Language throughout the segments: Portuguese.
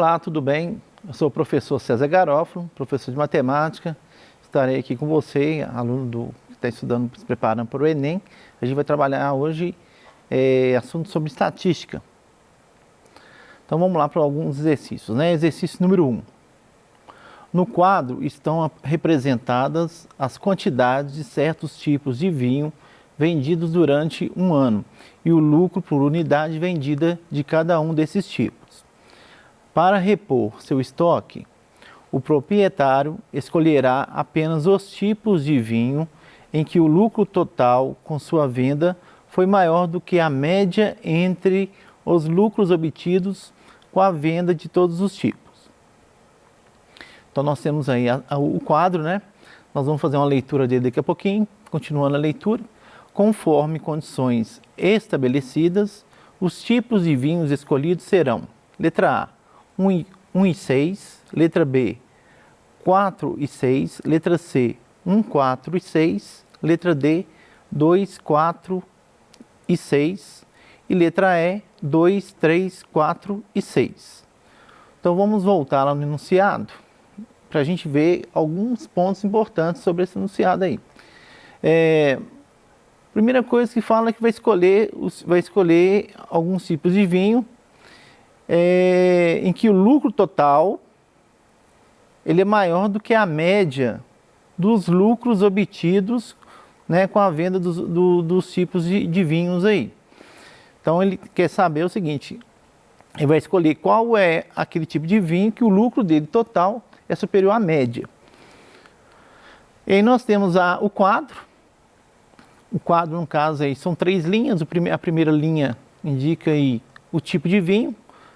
Olá, tudo bem? Eu sou o professor César Garofalo, professor de matemática. Estarei aqui com você, aluno que está estudando, se preparando para o Enem. A gente vai trabalhar hoje assuntos sobre estatística. Então vamos lá para alguns exercícios, né? Exercício número 1. No quadro estão representadas as quantidades de certos tipos de vinho vendidos durante um ano e o lucro por unidade vendida de cada um desses tipos. Para repor seu estoque, o proprietário escolherá apenas os tipos de vinho em que o lucro total com sua venda foi maior do que a média entre os lucros obtidos com a venda de todos os tipos. Então nós temos aí o quadro, né? Nós vamos fazer uma leitura dele daqui a pouquinho, continuando a leitura. Conforme condições estabelecidas, os tipos de vinhos escolhidos serão: letra A, 1 e 6, letra B, 4 e 6, letra C, 1, 4 e 6, letra D, 2, 4 e 6 e letra E, 2, 3, 4 e 6. Então vamos voltar lá no enunciado para a gente ver alguns pontos importantes sobre esse enunciado aí. Primeira coisa que fala é que vai escolher alguns tipos de vinho em que o lucro total ele é maior do que a média dos lucros obtidos, né, com a venda dos tipos de vinhos aí. Então ele quer saber o seguinte: ele vai escolher qual é aquele tipo de vinho que o lucro dele total é superior à média. E aí nós temos o quadro. O quadro, no caso, aí, são 3 linhas. A primeira linha indica aí o tipo de vinho.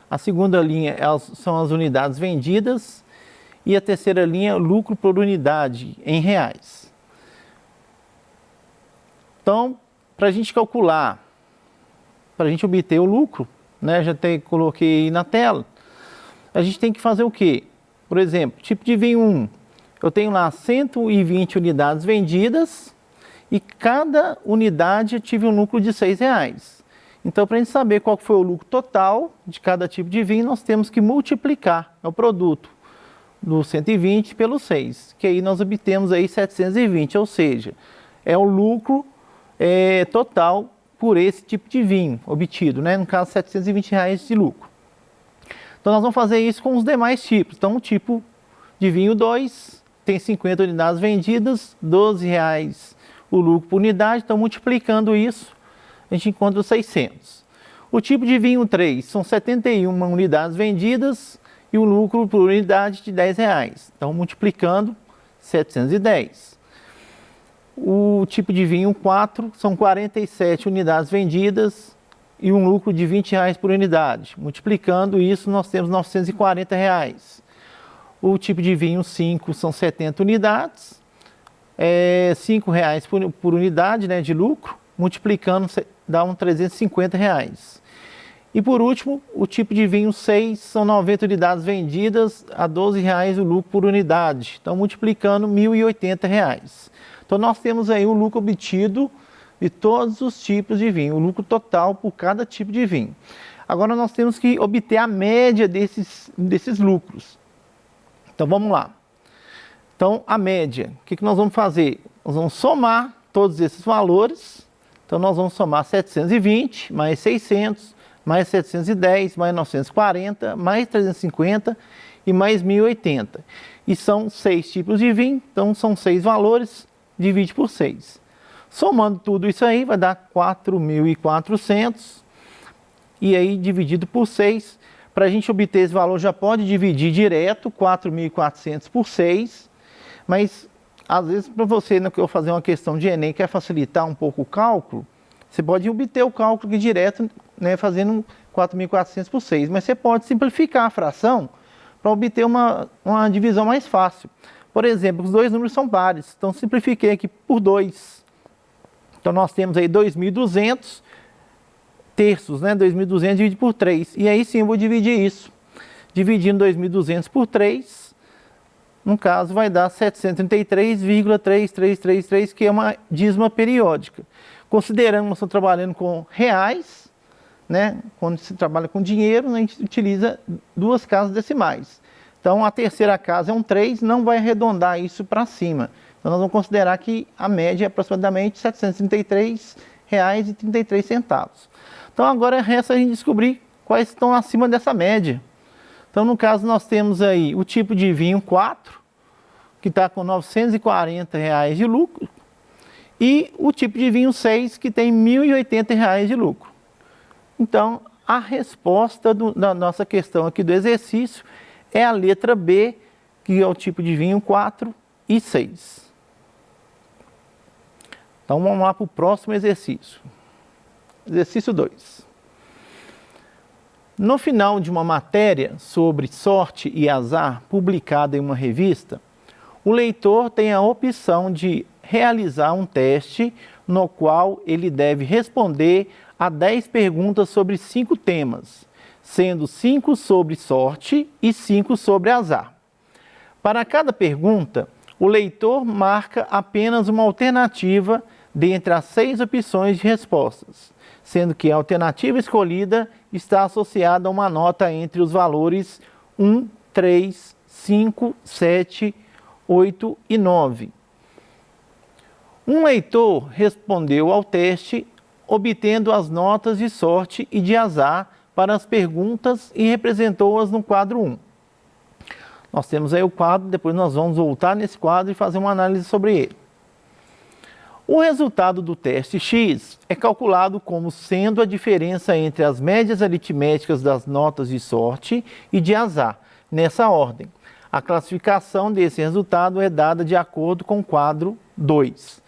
A segunda linha são as unidades vendidas. E a terceira linha, lucro por unidade em reais. Então, para a gente calcular, para a gente obter o lucro, né, coloquei aí na tela, a gente tem que fazer o quê? Por exemplo, tipo de vinho 1, eu tenho lá 120 unidades vendidas e cada unidade eu tive um lucro de R$6. Então, para a gente saber qual foi o lucro total de cada tipo de vinho, nós temos que multiplicar o produto do 120 pelo 6, que aí nós obtemos aí 720, ou seja, é o lucro total por esse tipo de vinho obtido, né? No caso, R$720 de lucro. Então nós vamos fazer isso com os demais tipos. Então o tipo de vinho 2 tem 50 unidades vendidas, R$12 o lucro por unidade, então multiplicando isso, a gente encontra os 600. O tipo de vinho 3 são 71 unidades vendidas e o lucro por unidade de R$10. Então multiplicando, 710. O tipo de vinho 4 são 47 unidades vendidas e um lucro de R$20 por unidade. Multiplicando isso, nós temos R$940. O tipo de vinho 5 são 70 unidades, R$5 por unidade, né, de lucro. Multiplicando, dá R$350. E por último, o tipo de vinho 6 são 90 unidades vendidas a R$12 o lucro por unidade. Então, multiplicando, R$1.080. Então, nós temos aí o lucro obtido de todos os tipos de vinho, o lucro total por cada tipo de vinho. Agora nós temos que obter a média desses lucros. Então vamos lá. Então a média, o que nós vamos fazer? Nós vamos somar todos esses valores. Então nós vamos somar 720 mais 600, mais 710, mais 940, mais 350 e mais 1.080. E são 6 tipos de vinho, então são 6 valores, divide por 6. Somando tudo isso aí, vai dar 4.400 e aí dividido por 6. Para a gente obter esse valor, já pode dividir direto 4.400 por 6. Mas, às vezes, para você, no que eu fazer uma questão de Enem, quer facilitar um pouco o cálculo, você pode obter o cálculo aqui direto, né, fazendo 4.400 por 6. Mas você pode simplificar a fração para obter uma divisão mais fácil. Por exemplo, os dois números são pares, então simplifiquei aqui por 2. Então nós temos aí 2.200 terços, né? 2.200 dividido por 3. E aí sim eu vou dividir isso. Dividindo 2.200 por 3, no caso vai dar 733,3333, que é uma dízima periódica. Considerando que nós estamos trabalhando com reais, né? Quando se trabalha com dinheiro, a gente utiliza duas casas decimais. Então, a terceira casa é um 3, não vai arredondar isso para cima. Então, nós vamos considerar que a média é aproximadamente R$ 733,33. Então, agora resta a gente descobrir quais estão acima dessa média. Então, no caso, nós temos aí o tipo de vinho 4, que está com R$ 940 de lucro, e o tipo de vinho 6, que tem R$ 1.080 de lucro. Então, a resposta da nossa questão aqui do exercício é a letra B, que é o tipo de vinho 4 e 6. Então, vamos lá para o próximo exercício. Exercício 2. No final de uma matéria sobre sorte e azar publicada em uma revista, o leitor tem a opção de realizar um teste no qual ele deve responder a 10 perguntas sobre 5 temas, sendo 5 sobre sorte e 5 sobre azar. Para cada pergunta, o leitor marca apenas uma alternativa dentre as 6 opções de respostas, sendo que a alternativa escolhida está associada a uma nota entre os valores 1, 3, 5, 7, 8 e 9. Um leitor respondeu ao teste, obtendo as notas de sorte e de azar para as perguntas e representou-as no quadro 1. Nós temos aí o quadro, depois nós vamos voltar nesse quadro e fazer uma análise sobre ele. O resultado do teste X é calculado como sendo a diferença entre as médias aritméticas das notas de sorte e de azar, nessa ordem. A classificação desse resultado é dada de acordo com o quadro 2.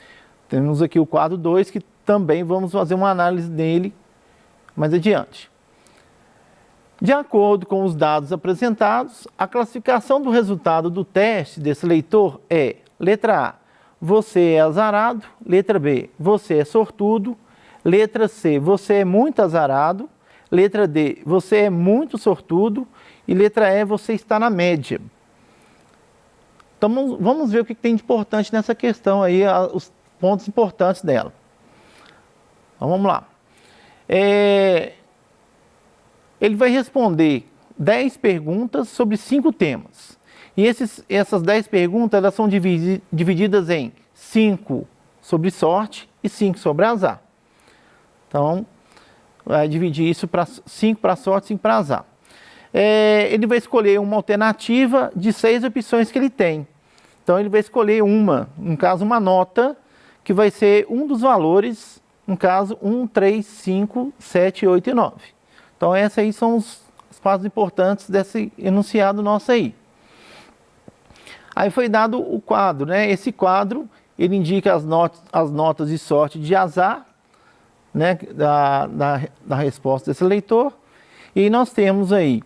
Temos aqui o quadro 2, que também vamos fazer uma análise dele mais adiante. De acordo com os dados apresentados, a classificação do resultado do teste desse leitor é: letra A, você é azarado; letra B, você é sortudo; letra C, você é muito azarado; letra D, você é muito sortudo; e letra E, você está na média. Então vamos ver o que tem de importante nessa questão aí, os pontos importantes dela. Então vamos lá. Ele vai responder 10 perguntas sobre 5 temas. E essas 10 perguntas, elas são divididas em 5 sobre sorte e 5 sobre azar. Então, vai dividir isso para 5 para sorte e 5 para azar. Ele vai escolher uma alternativa de 6 opções que ele tem. Então, ele vai escolher no caso, uma nota, que vai ser um dos valores, no caso, 1, 3, 5, 7, 8 e 9. Então, esses aí são os passos importantes desse enunciado nosso aí. Aí foi dado o quadro, né? Esse quadro, ele indica as notas de sorte e de azar, né? Da resposta desse leitor. E nós temos aí,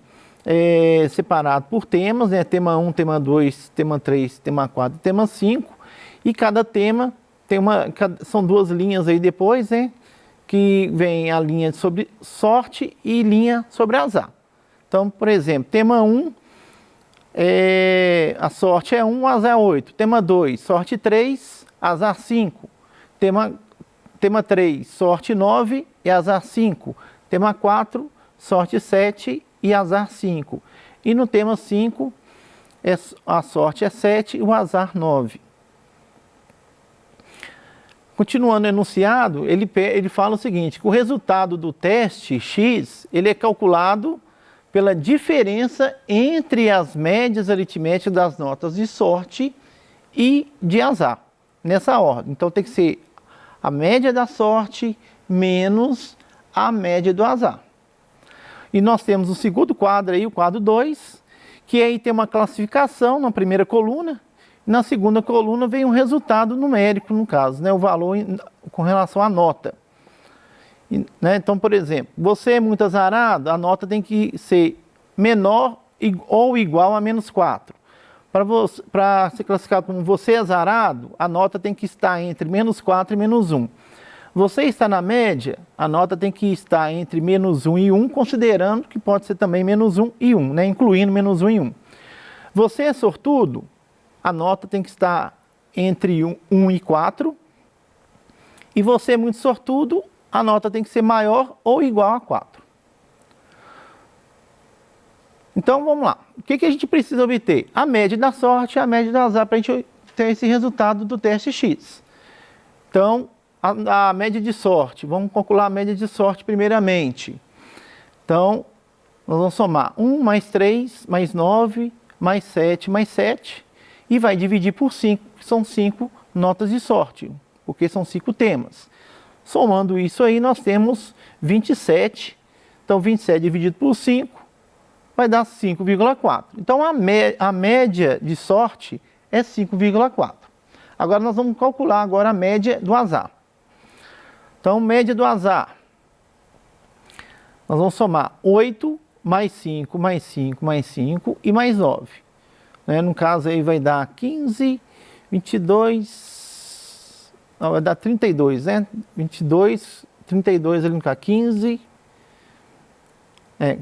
separado por temas, né? Tema 1, tema 2, tema 3, tema 4 e tema 5. E cada tema tem são 2 linhas aí depois, né? Que vem a linha sobre sorte e linha sobre azar. Então, por exemplo, tema 1, a sorte é 1, o azar é 8. Tema 2, sorte 3, azar 5. Tema 3, sorte 9 e azar 5. Tema 4, sorte 7 e azar 5. E no tema 5, a sorte é 7 e o azar 9. Continuando o enunciado, ele fala o seguinte, que o resultado do teste X, ele é calculado pela diferença entre as médias aritméticas das notas de sorte e de azar, nessa ordem. Então, tem que ser a média da sorte menos a média do azar. E nós temos o segundo quadro aí, o quadro 2, que aí tem uma classificação na primeira coluna. Na segunda coluna vem um resultado numérico, no caso, né, o valor com relação à nota. Né, então, por exemplo, você é muito azarado, a nota tem que ser menor ou igual a menos 4. Para ser classificado como você é azarado, a nota tem que estar entre menos 4 e menos 1. Você está na média, a nota tem que estar entre menos 1 e 1, considerando que pode ser também menos 1 e 1, né, incluindo menos 1 e 1. Você é sortudo, a nota tem que estar entre 1 e 4. E você é muito sortudo, a nota tem que ser maior ou igual a 4. Então, vamos lá. O que a gente precisa obter? A média da sorte e a média do azar para a gente ter esse resultado do teste X. Então, a média de sorte, vamos calcular a média de sorte primeiramente. Então, nós vamos somar 1 mais 3, mais 9, mais 7, mais 7, e vai dividir por 5, que são 5 notas de sorte, porque são 5 temas. Somando isso aí, nós temos 27. Então, 27 dividido por 5 vai dar 5,4. Então, a média de sorte é 5,4. Agora, nós vamos calcular agora a média do azar. Então, média do azar. Nós vamos somar 8, mais 5, mais 5, mais 5 e mais 9. Né? No caso, aí vai dar 15, 22... Não, vai dar 32, né? 22, 32 ali no caso, 15...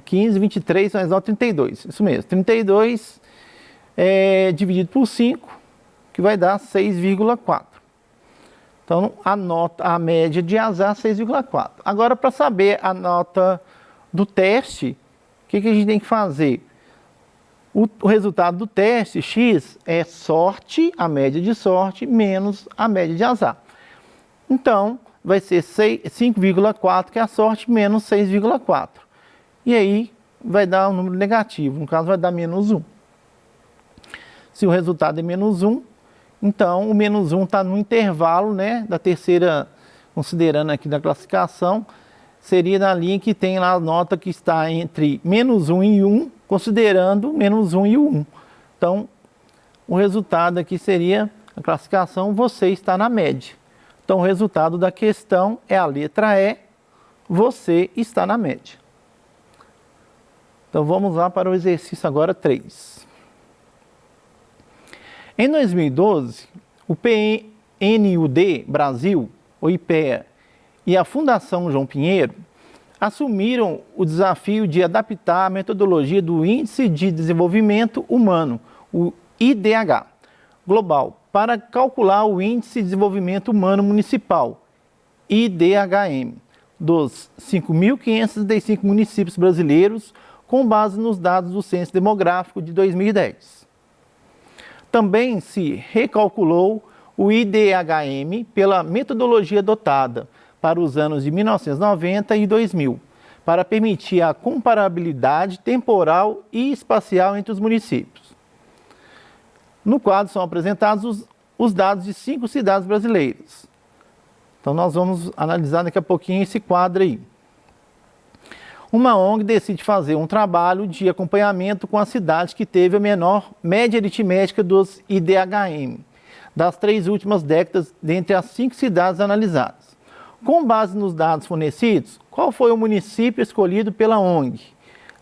15, 23, mais 9, 32. Isso mesmo. 32 dividido por 5, que vai dar 6,4. Então, a média de azar 6,4. Agora, para saber a nota do teste, o que a gente tem que fazer? O resultado do teste, X, é sorte, a média de sorte, menos a média de azar. Então, vai ser 5,4, que é a sorte, menos 6,4. E aí, vai dar um número negativo, no caso vai dar menos 1. Se o resultado é menos 1, então o menos 1 está no intervalo, né, da terceira, considerando aqui da classificação, seria na linha que tem lá a nota que está entre menos 1 e 1, considerando menos 1 e o 1. Então, o resultado aqui seria, a classificação, você está na média. Então, o resultado da questão é a letra E, você está na média. Então, vamos lá para o exercício agora 3. Em 2012, o PNUD Brasil, o IPEA, e a Fundação João Pinheiro assumiram o desafio de adaptar a metodologia do Índice de Desenvolvimento Humano, o IDH, global, para calcular o Índice de Desenvolvimento Humano Municipal, IDHM, dos 5.535 municípios brasileiros, com base nos dados do Censo Demográfico de 2010. Também se recalculou o IDHM pela metodologia adotada para os anos de 1990 e 2000, para permitir a comparabilidade temporal e espacial entre os municípios. No quadro são apresentados os dados de 5 cidades brasileiras. Então nós vamos analisar daqui a pouquinho esse quadro aí. Uma ONG decide fazer um trabalho de acompanhamento com a cidade que teve a menor média aritmética dos IDHM, das 3 últimas décadas, dentre as 5 cidades analisadas. Com base nos dados fornecidos, qual foi o município escolhido pela ONG?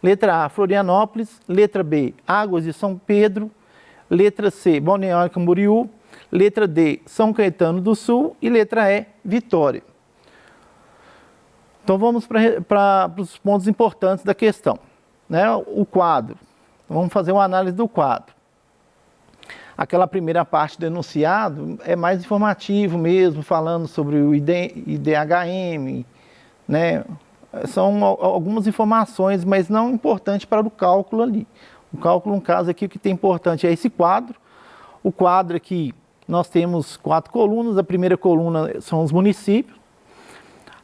Letra A, Florianópolis. Letra B, Águas de São Pedro. Letra C, Balneário Camboriú. Letra D, São Caetano do Sul. E letra E, Vitória. Então vamos para os pontos importantes da questão, né? O quadro. Vamos fazer uma análise do quadro. Aquela primeira parte do enunciado é mais informativo mesmo, falando sobre o IDHM, né? São algumas informações, mas não importantes para o cálculo ali. O cálculo, no caso aqui, o que tem importante é esse quadro. O quadro aqui, nós temos 4 colunas. A primeira coluna são os municípios.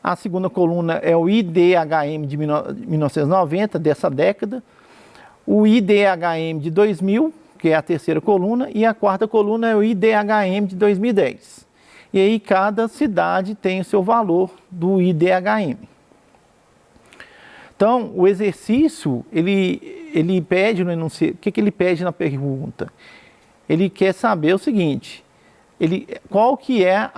A segunda coluna é o IDHM de 1990, dessa década. O IDHM de 2000, que é a terceira coluna. E a quarta coluna é o IDHM de 2010. E aí cada cidade tem o seu valor do IDHM. Então, o exercício, ele pede no enunciado, o que ele pede na pergunta? Ele quer saber o seguinte... qual que é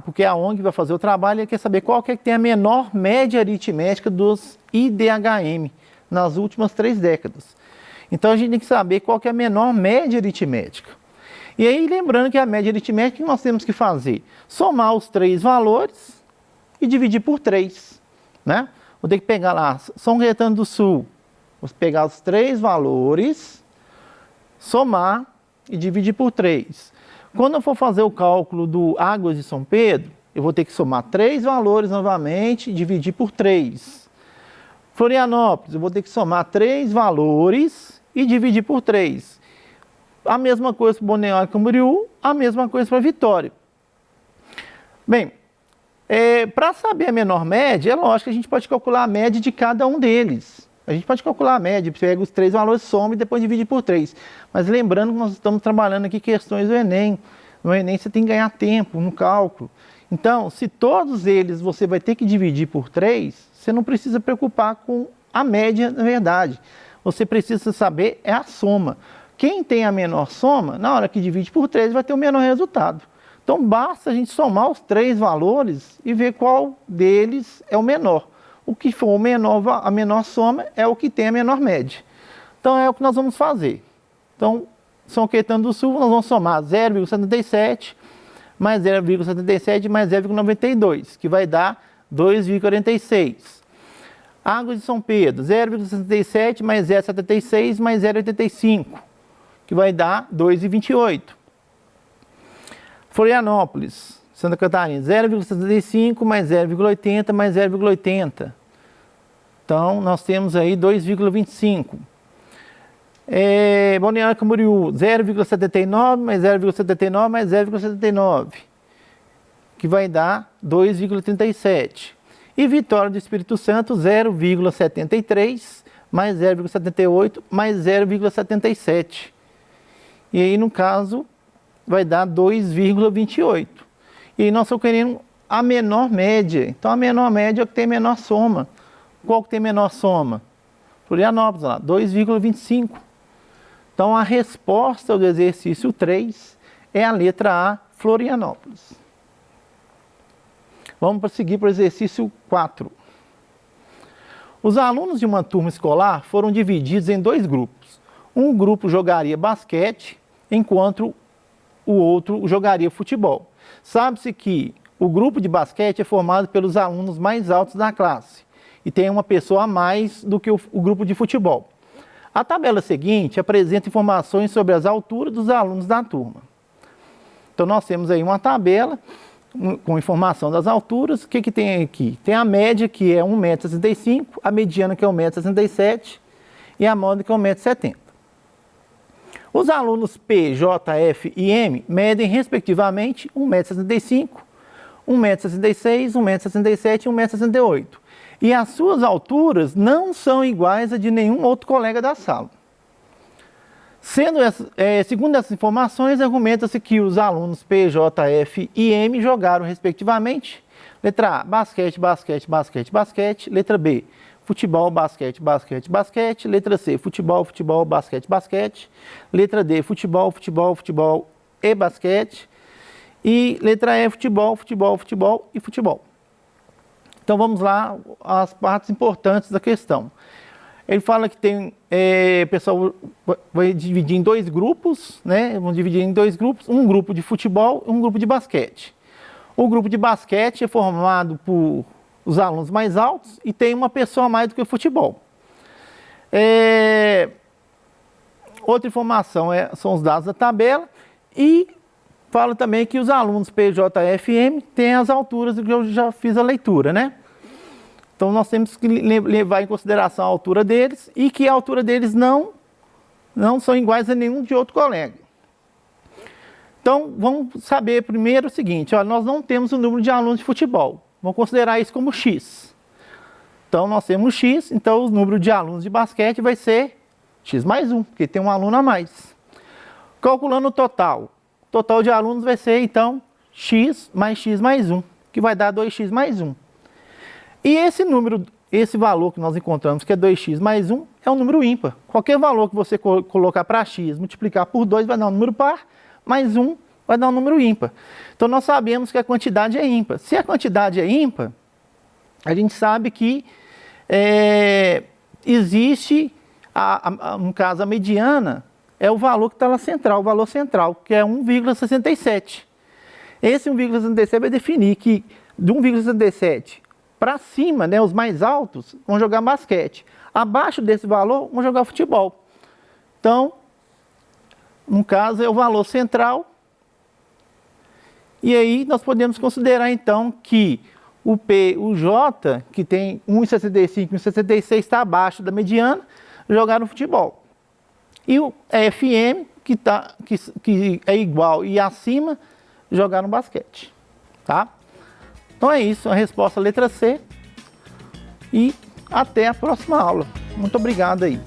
porque a ONG vai fazer o trabalho, ele quer saber qual que é que tem a menor média aritmética dos IDHM nas últimas 3 décadas. Então a gente tem que saber qual que é a menor média aritmética. E aí, lembrando que a média aritmética, o que nós temos que fazer? Somar os 3 valores e dividir por 3, né? Vou ter que pegar lá, São Caetano do Sul, vou pegar os 3 valores, somar e dividir por 3. Quando eu for fazer o cálculo do Águas de São Pedro, eu vou ter que somar 3 valores novamente e dividir por 3. Florianópolis, eu vou ter que somar 3 valores e dividir por 3. A mesma coisa para Balneário Camboriú, a mesma coisa para Vitória. Bem, para saber a menor média, é lógico que a gente pode calcular a média de cada um deles. A gente pode calcular a média, pega os 3 valores, soma e depois divide por 3. Mas lembrando que nós estamos trabalhando aqui questões do Enem. No Enem você tem que ganhar tempo no cálculo. Então, se todos eles você vai ter que dividir por 3, você não precisa preocupar com a média, na verdade. Você precisa saber a soma. Quem tem a menor soma, na hora que divide por 3, vai ter o menor resultado. Então, basta a gente somar os 3 valores e ver qual deles é o menor. O que for o menor, a menor soma é o que tem a menor média. Então, é o que nós vamos fazer. Então, São Caetano do Sul, nós vamos somar 0,77 mais 0,77 mais 0,92, que vai dar 2,46. Águas de São Pedro, 0,67 mais 0,76 mais 0,85, que vai dar 2,28. Florianópolis, Santa Catarina, 0,75 mais 0,80 mais 0,80. Então, nós temos aí 2,25. Balneário Camboriú, 0,79 mais 0,79 mais 0,79, que vai dar 2,37. E Vitória do Espírito Santo, 0,73 mais 0,78 mais 0,77. E aí, no caso, vai dar 2,28. E aí nós estamos querendo a menor média. Então, a menor média é o que tem menor soma. Qual que tem menor soma? Florianópolis, lá, 2,25. Então, a resposta do exercício 3 é a letra A, Florianópolis. Vamos prosseguir para o exercício 4. Os alunos de uma turma escolar foram divididos em 2 grupos. Um grupo jogaria basquete, enquanto o outro jogaria futebol. Sabe-se que o grupo de basquete é formado pelos alunos mais altos da classe e tem uma pessoa a mais do que o grupo de futebol. A tabela seguinte apresenta informações sobre as alturas dos alunos da turma. Então, nós temos aí uma tabela com informação das alturas. O que tem aqui? Tem a média, que é 1,65 m, a mediana, que é 1,67 m, e a módica, que é 1,70 m. Os alunos P, J, F e M medem, respectivamente, 1,65 m, 1,66 m, 1,67 m e 1,68 m. E as suas alturas não são iguais a de nenhum outro colega da sala. Segundo essas informações, argumenta-se que os alunos P, J, F e M jogaram, respectivamente, letra A, basquete, basquete, basquete, basquete, letra B, futebol, basquete, basquete, basquete, letra C, futebol, futebol, basquete, basquete, letra D, futebol, futebol, futebol e basquete, e letra E, futebol, futebol, futebol e futebol. Então, vamos lá, as partes importantes da questão. Ele fala que tem, o pessoal vai dividir em 2 grupos, né? Vão dividir em 2 grupos, um grupo de futebol e um grupo de basquete. O grupo de basquete é formado por os alunos mais altos e tem uma pessoa a mais do que o futebol. Outra informação são os dados da tabela e fala também que os alunos PJFM têm as alturas que eu já fiz a leitura, né? Então, nós temos que levar em consideração a altura deles e que a altura deles não são iguais a nenhum de outro colega. Então, vamos saber primeiro o seguinte, ó, nós não temos o número de alunos de futebol. Vamos considerar isso como X. Então, nós temos X, então o número de alunos de basquete vai ser X mais 1, porque tem um aluno a mais. Calculando o total de alunos vai ser, então, X mais 1, que vai dar 2X mais 1. E esse valor que nós encontramos, que é 2x mais 1, é um número ímpar. Qualquer valor que você colocar para x, multiplicar por 2, vai dar um número par, mais 1 vai dar um número ímpar. Então, nós sabemos que a quantidade é ímpar. Se a quantidade é ímpar, a gente sabe que existe, no caso, a mediana, é o valor que está lá central, o valor central, que é 1,67. Esse 1,67 vai definir que de 1,67 para cima, né, os mais altos vão jogar basquete. Abaixo desse valor, vão jogar futebol. Então, no caso, é o valor central. E aí nós podemos considerar, então, que O P, o J, que tem 1,65 e 1,66, está abaixo da mediana, jogaram futebol. E o FM, que é igual e acima, jogaram basquete. Tá? Então é isso, a resposta letra C. E até a próxima aula. Muito obrigado aí.